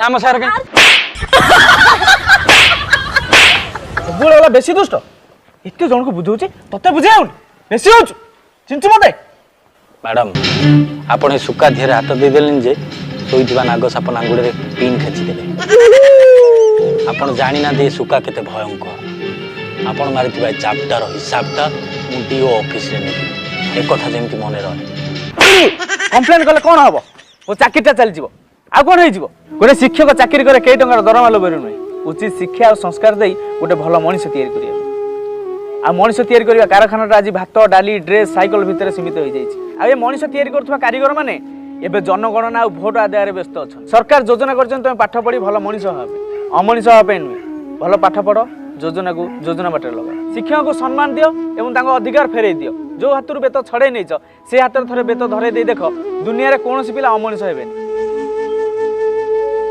आम सार के बुढ़ा वाला बेसी दुष्ट एत जन को बुझाऊँ तते बुझे बेसी हो चिंचु मत मैडम आपण सुका धीरे हाथ देदेले जे शोइथिबा नाग साप नांगुड़े पिन खेचिदेले आपण जानी ना दे सुका केते भयंकर आपण मारिथिबा चैप्टर हिसाबटा मु डीओ ऑफिस रे नेबी एक कथा जेमति मने रहे कंप्लेन कले कोन हबो ओ चाकरीटा चली जीवो आ कोन होई जीवो गोटे शिक्षक चाकरी करे कई टंकार दरमा लोबेरु नै उचित शिक्षा और संस्कार देई गोटे भलो मनुष्य तैयारी करिया आ मनुष्य तैयारी करिया कारखानाटा आज भात डाली ड्रेस साइकल भितर सीमित हो जाइछि आ ए मनुष्य तैयारी करथवा कारीगर माने एबे जनगणना आ भोट आदाय रे व्यस्त अछन सरकार योजना करछन तुम पाठ पढ़ी भलो मनुष्य होबे अमनुष्य होबे नुई भलो पाठ पढ़ो योजना बाटे लगा शिक्षक को सम्मान दियो एवं तांको अधिकार फेरे दियो जो हाथ बेत छड़े नहीं से हाथ थरे बेत धरे दे देख दुनिया रे कोनोसी पिला अमनुष्य हेबेनी